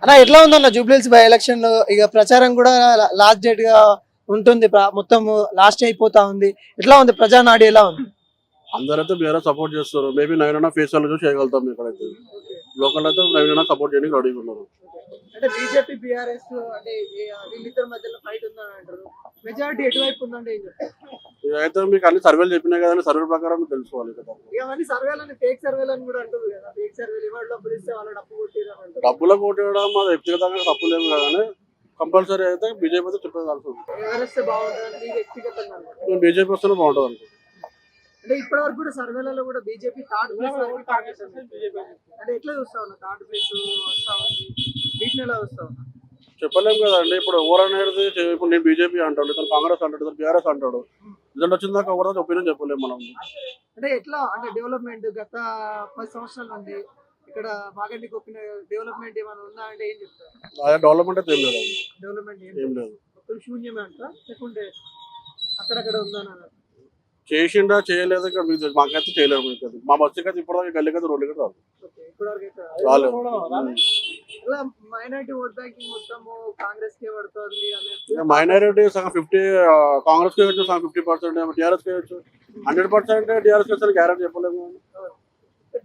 అన్న ఎట్లా ఉందన్న జూబ్లీహిల్స్ బై ఎలక్షన్ ఇక ప్రచారం కూడా లాస్ట్ డేట్ గా ఉంటుంది, మొత్తం లాస్ట్ అయిపోతా ఉంది. ఎట్లా ఉంది ప్రజానాడి, ఎలా ఉంది? అందరైతే బీఆర్ఎస్ సపోర్ట్ చేస్తారు. మేబీ నైన్ ఫేస్ వాళ్ళు చూసి చేయగలుగుతాం. ఇక్కడైతే లోకల్ అయితే నైన్ సపోర్ట్ చేయడానికి రెడీగా ఉన్నారు. అంటే బీజేపీ బీఆర్ఎస్ అంటే వీళ్ళిద్దరి మధ్యలో ఫైట్ ఉందని అంటారు. మెజారిటీ ఎటువైపు ఉందంటే ఏం చెప్తారు? ఇదైతే మీకు అన్ని సర్వేలు చెప్పినాయి కదా, సర్వే ప్రకారం తెలుసుకోవాలి కదా. ఇవన్నీ సర్వేలని ఫేక్ సర్వేలని కూడా అంటారు కదా. ఫేక్ సర్వేలు ఇవాళ డబ్బులు ఇస్తే వాళ్ళ డబ్బు కొట్టిరు అని అంటారు. డబ్బులకు ఓటేయడం అది వ్యక్తిగతంగా తప్పులేము కానీ కంపల్సరీ అయితే బీజేపీ అయితే చెప్పగలుగుతుంది. ఎవరు వస్తే బాగుంటుంది మీ వ్యక్తిగతంగా అనుకుంటున్నారు? నేను బీజేపీ వస్తేనే బాగుంటుంది అనుకుంటున్నాను. అంటే ఇప్పటి వరకు కూడా సర్వేలలో కూడా బీజేపీ థర్డ్ ప్లేస్ వరకు కాంగ్రెస్ ఉంది. అంటే ఎట్లా చూస్తా ఉన్నా థర్డ్ ప్లేస్ వస్తా ఉంది, వీటిని ఎలా చూస్తా ఉన్నా? చెప్పలేము కదండి. ఇప్పుడు ఎవరు అనేది ఇప్పుడు నేను బీజేపీ అంటాడు, ఇతను కాంగ్రెస్ అంటాడు, ఇతను బీఆర్ఎస్ అంటాడు. రిజల్ట్ వచ్చిన దాకా ఎవరైతే ఒపీనియన్ చెప్పలేము మనం. అంటే ఎట్లా అంటే డెవలప్మెంట్ గత 10 సంవత్సరాల నుండి ఇక్కడ మాగంటి కొప్పిన డెవలప్మెంట్ ఏమైనా ఉందా అంటే ఏం చెప్తారు? అదే డెవలప్మెంట్ అయితే ఏం లేదు. డెవలప్మెంట్ ఏం లేదు, మొత్తం శూన్యమే అంట, లేకుంటే అక్కడక్కడ ఉందని అన్నారు. చేసిండా చేయలేదు ఇక్కడ మీకు మాకైతే చేయలేరు. మీకు అది మా బస్సుకి అయితే ఇప్పటిదాకా గల్లీకైతే రోడ్లు కూడా రాదు. ఇప్పటివరకు అయితే రాలేదు. ఇలా మైనారిటీ ఓట్ బ్యాంకింగ్ మొత్తము కాంగ్రెస్ కే పడుతుంది అనేది. మైనారిటీ సగం 50 కాంగ్రెస్ కి వచ్చు, సగం 50% టీఆర్ఎస్ కి వచ్చు. 100% టీఆర్ఎస్ కి గ్యారెంటీ చెప్పలేము.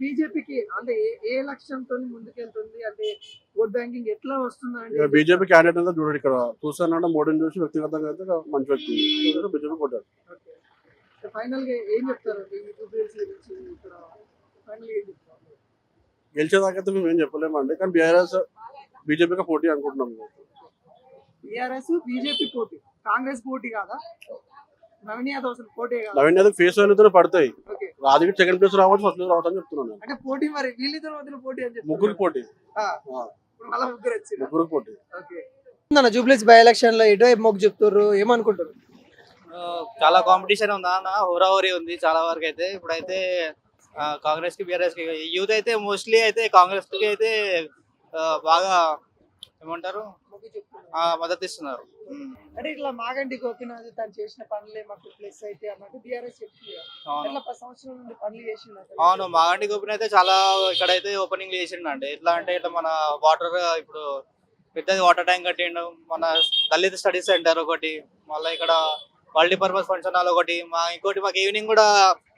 బీజేపీకి అంటే ఏ లక్ష్యంతో ముందుకెళ్తుంది, అంటే ఓట్ బ్యాంకింగ్ ఎట్లా వస్తుంది అంటే? బీజేపీ క్యాండిడేట్ అంతా చూడండి, ఇక్కడ చూస్తానంటే మోడీని చూసి వ్యక్తిగతంగా అయితే మంచి వ్యక్తి బీజేపీ కొట్టారు. ఫైనల్ గా ఏం చెప్తారు ఇక్కడ? ఫైనల్ గా ఏం చెప్తారు? గెలిచేదాకైతే మేము ఏం చెప్పలేమండి, కానీ బీఆర్ఎస్ బీజేపీకి పోటీ అనుకుంటున్నాం. బీఆర్ఎస్ బీజేపీ పోటీ, కాంగ్రెస్ పోటీ కాదా? నవీన్ యాదవ్ అసలు పోటీ కాదు. నవీన్ యాదవ్ ఫేస్ వాల్యూతో పడతాయి. ఓకే, రాజకీయ సెకండ్ ప్లేస్ రావచ్చు, ఫస్ట్ ప్లేస్ రావచ్చు అని చెప్తున్నాను. అంటే పోటీ మరి వీళ్ళిద్దరు మధ్యలో పోటీ అని చెప్పి ముగ్గురికి పోటీ, మళ్ళీ ముగ్గురు వచ్చింది. ముగ్గురికి పోటీ. ఓకే, జూబ్లీహిల్స్ బై ఎలక్షన్ లో ఎటువైపు మొగ్గు చెప్తారు, ఏమనుకుంటారు? చాలా కాంపిటీషన్ ఉందా అన్న, హోరాహోరీ ఉంది చాలా వరకు అయితే. ఇప్పుడైతే కాంగ్రెస్ కి బీఆర్ఎస్ కి యూత్ అయితే మోస్ట్లీ అయితే కాంగ్రెస్ కి అయితే బాగా ఏమంటారు మద్దతు ఇస్తున్నారు. అంటే ఇట్లా మాగంటి గోపినాథ్ తను చేసిన పనులే మాకు ప్లస్ అయితే అన్నట్టు బీఆర్ఎస్ చెప్తుంది. ఇట్లా 10 సంవత్సరాల నుండి పనులు చేసిండు. అవును, మాగంటి గోపిని అయితే చాలా ఇక్కడైతే ఓపెనింగ్ చేసిండు అండి. ఎట్లా అంటే ఇట్లా మన వాటర్ ఇప్పుడు పెద్దది వాటర్ ట్యాంక్ కట్టిండు, మన దళిత స్టడీస్ సెంటర్ ఒకటి, మళ్ళీ ఇక్కడ మల్టీపర్పస్ ఫంక్షన్ హాల్ ఒకటి, ఇంకోటి మాకు ఈవినింగ్ కూడా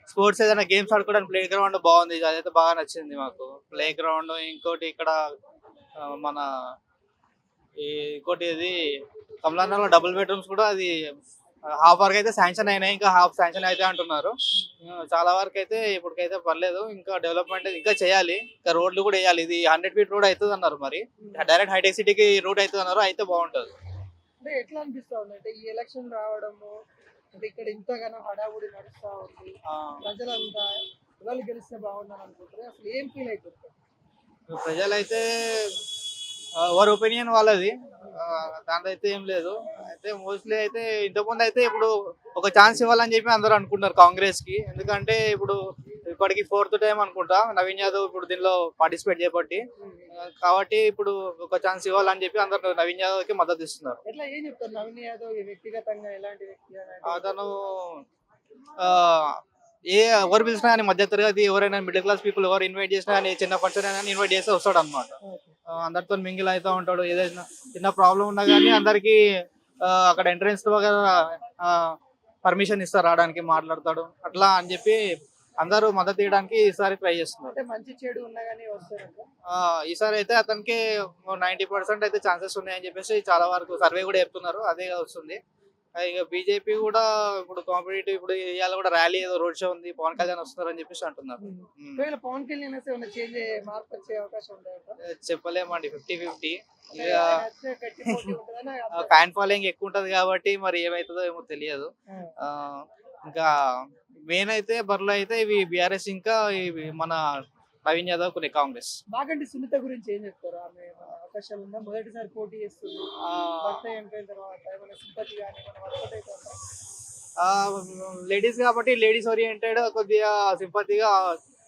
స్పోర్ట్స్ ఏదైనా గేమ్స్ ఆడుకోవడానికి ప్లే గ్రౌండ్ బాగుంది, అదైతే బాగా నచ్చింది మాకు. ప్లే గ్రౌండ్ ఇంకోటి ఇక్కడ మన ఇంకోటి ఇది కమలానగర్లో డబుల్ బెడ్రూమ్స్ కూడా అది హాఫ్ వరకు అయితే శాంక్షన్ అయినాయి, ఇంకా హాఫ్ శాంక్షన్ అయితే అంటున్నారు. చాలా వరకు అయితే ఇప్పటికైతే పర్లేదు, ఇంకా డెవలప్మెంట్ ఇంకా చేయాలి, ఇంకా రోడ్లు కూడా వేయాలి. ఇది 100 feet రోడ్ అవుతుంది అన్నారు, మరి డైరెక్ట్ హైటెక్ సిటీకి రూట్ అవుతుంది అన్నారు, అయితే బాగుంటుంది. అంటే ఎట్లా అనిపిస్తా ఉంది అంటే ఈ ఎలక్షన్ రావడము, అంటే ఇక్కడ ఇంతగానో హడావుడి నడుస్తా ఉంది, ప్రజలంతా ఎవరు గెలిస్తే బాగుందని అనుకుంటారు, అసలు ఏం ఫీల్ అవుతుంది? ప్రజలైతే ఎవరి ఒపీనియన్ వాళ్ళది, దాంట్లో అయితే ఏం లేదు. అయితే మోస్ట్లీ అయితే ఇంతకుముందు అయితే ఇప్పుడు ఒక ఛాన్స్ ఇవ్వాలని చెప్పి అందరూ అనుకుంటున్నారు కాంగ్రెస్ కి. ఎందుకంటే ఇప్పుడు ఇప్పటికి 4th టైం అనుకుంటా నవీన్ యాదవ్ ఇప్పుడు దీనిలో పార్టిసిపేట్ చేయబట్టి, కాబట్టి ఇప్పుడు ఒక ఛాన్స్ ఇవ్వాలని చెప్పి అందరు నవీన్ యాదవ్ కి మద్దతు ఇస్తున్నారు. ఎట్లా ఏం చెప్తారు నవీన్ యాదవ్ వ్యక్తిగతంగా ఎలాంటి వ్యక్తి? అతను ఎవరు పిలిచినా కానీ మధ్య తరగతి ఎవరైనా మిడిల్ క్లాస్ పీపుల్ ఎవరు ఇన్వైట్ చేసినా కానీ చిన్న ఫంక్షన్ అయినా ఇన్వైట్ చేస్తే వస్తాడు అనమాట. అందరితో మింగిల్ అవుతూ ఉంటాడు. ఏదైనా చిన్న ప్రాబ్లం ఉన్నా కానీ అందరికి అక్కడ ఎంట్రెన్స్ పర్మిషన్ ఇస్తారు, రావడానికి మాట్లాడతాడు అట్లా అని చెప్పి అందరూ మద్దతు ఇవ్వడానికి ఈసారి ట్రై చేస్తున్నారు. మంచి చెడు ఉన్నా కానీ వస్తారు. ఈసారి అయితే అతనికి 90% అయితే ఛాన్సెస్ ఉన్నాయని చెప్పేసి చాలా వరకు సర్వే కూడా చెప్తున్నారు, అదే వస్తుంది. ఇక బీజేపీ కూడా ఇప్పుడు కాంపిటేటివ్, ఇప్పుడు ఇవాళ కూడా ర్యాలీ ఏదో రోడ్ షో ఉంది, పవన్ కళ్యాణ్ వస్తున్నారు అని చెప్పేసి అంటున్నారు. పవన్ కళ్యాణ్ చేంజ్ మార్పు వచ్చే అవకాశం ఉంటుంది చెప్పలేమండి, 50-50. ఫ్యాన్ ఫాలోయింగ్ ఎక్కువ ఉంటది కాబట్టి మరి ఏమైతుందో ఏమో తెలియదు. ఇంకా మెయిన్ అయితే బరిలో అయితే ఇవి బీఆర్ఎస్, ఇంకా ఇవి మన నవీన్ యాదవ్ కొన్ని కాంగ్రెస్. మాగంటి సునీత గురించి ఏం చెప్తారు? ఆమె అవకాశాలు ఉందా? మొదటిసారి పోటీ చేస్తుంది, లేడీస్ కాబట్టి లేడీస్ ఓరియంటెడ్ కొద్దిగా సింపతిగా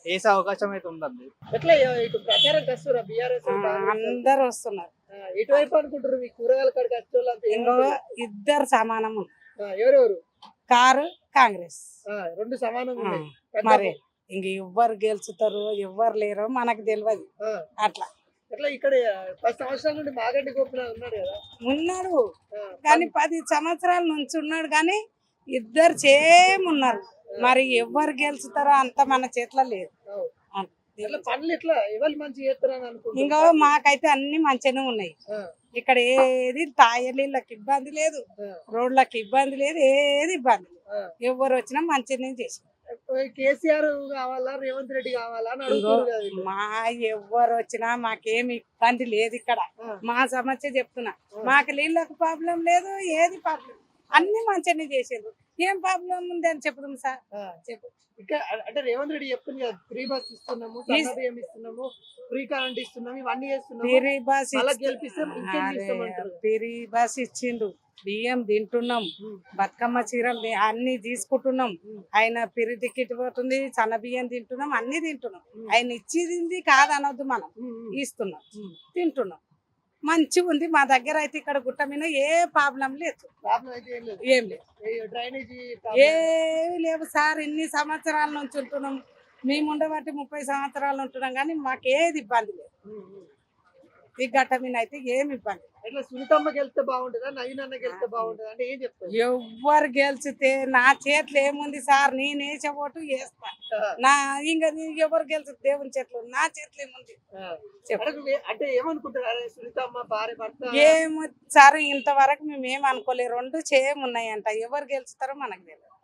వేసే అవకాశం అయితే ఉందండి. ఎట్లా ఇటు ప్రచారం వస్తున్నారు బీఆర్ఎస్ అందరు వస్తున్నారు. ఎటువైపు అనుకుంటారు? మీ కూరగాయల కాడికి వచ్చే ఇద్దరు సమానం, ఎవరెవరు? కారు కాంగ్రెస్ రెండు సమానంగా ఉన్నాయి. మరి ఇంక ఎవ్వరు గెలుచుతారు ఎవ్వరు లేరు మనకు తెలియదు. అట్లా ఎట్లా ఇక్కడ 10 సంవత్సరాల నుండి మాగంటి గోపినాథ్ ఉన్నాడు కదా. ఉన్నాడు ఆ, కానీ 10 సంవత్సరాల నుంచి ఉన్నాడు కానీ ఇద్దరు సేమ్ ఉన్నారు. మరి ఎవరు గెలుచుతారో అంత మన చేతిలో లేదు. అవు. అంతే. ఎట్లా పనులు ఎట్లా ఎవరు మంచి చేస్తారని ఇంకా అనుకుంటున్నారు? మాకైతే అన్ని మంచిగానే ఉన్నాయి. ఆ, ఇక్కడ ఏది తాయలీళ్ళకి ఇబ్బంది లేదు, ఆ, రోడ్లకి ఇబ్బంది లేదు, ఏది ఇబ్బంది లేదు. ఆ. ఎవరు వచ్చినా మంచిగానే చేసి కేసీఆర్ కావాలా రేవంత్ రెడ్డి కావాలా అని ఇదిగో అడుగుతున్నారు కదా వీళ్ళు. మా ఎవరు వచ్చినా మాకేమి ఇబ్బంది లేదు ఇక్కడ. ఆ, మా సమస్య చెప్తున్నా, మాకు నీళ్ళకు ప్రాబ్లం లేదు, ఏది ప్రాబ్లం అన్ని మంచిగానే చేసిండ్రు. ఏం ప్రాబ్లం ఉంది అని చెప్తాం సార్. ఆ. చెప్పు. ఇంకా అంటే రేవంత్ రెడ్డి చెప్తుంది కదా, ఫ్రీ బస్ ఇస్తున్నాము, సన్న బియ్యం ఇస్తున్నాము, ఫ్రీ కరెంట్ ఇస్తున్నాము, ఇవన్నీ చేస్తున్నాము. పిరి బస్ మళ్ళా గెలిపిస్తే ఇంకేం అరే, చేస్తామంటారు? పిరి బస్ ఇచ్చిండు, బియ్యం తింటున్నాం, బతుకమ్మ చీరలు అన్ని తీసుకుంటున్నాం. ఆయన పిరి టికెట్ పోతుంది, సన్న బియ్యం తింటున్నాం, అన్ని తింటున్నాం. ఆయన ఇచ్చింది కాదనొద్దు, మనం ఇస్తున్నాం, తింటున్నాం. మంచిగా ఉంది మా దగ్గర అయితే. ఇక్కడ గుట్ట మీద ఏ ప్రాబ్లం లేదు, ప్రాబ్లం అయితే ఏం లేదు. ఏం లేదు, డ్రైనేజీ ఏమి లేవు సార్. ఇన్ని సంవత్సరాల నుంచి ఉంటున్నాం మేము, ఉండబట్టి 30 సంవత్సరాలు ఉంటున్నాం కానీ మాకు ఏది ఇబ్బంది లేదు. ఈ గట్ట మీద అయితే ఏమి ఇబ్బంది లేదు. ఎట్లా సునీతమ్మ గెలిస్తే బాగుంటుందా, నవీన్ అన్న గెలిస్తే బాగుంటుందా అంటే ఏం చెప్తారు? ఎవ్వరు గెలిచితే నా చేతిలో ఏముంది సార్, నేను వేసే ఓటు వేస్తా. నా ఇంకా ఎవరు గెలిచి దేవుని చేతిలో, నా చేతిలో ఏముంది చెప్పు. అంటే ఏమనుకుంటారు? అరే సునీతమ్మ భార్య భర్త ఏమో సార్, ఇంతవరకు మేము ఏం అనుకోలేదు. 2 సేమ్ ఉన్నాయంట, ఎవరు గెలుస్తారో మనకు తెలియదు.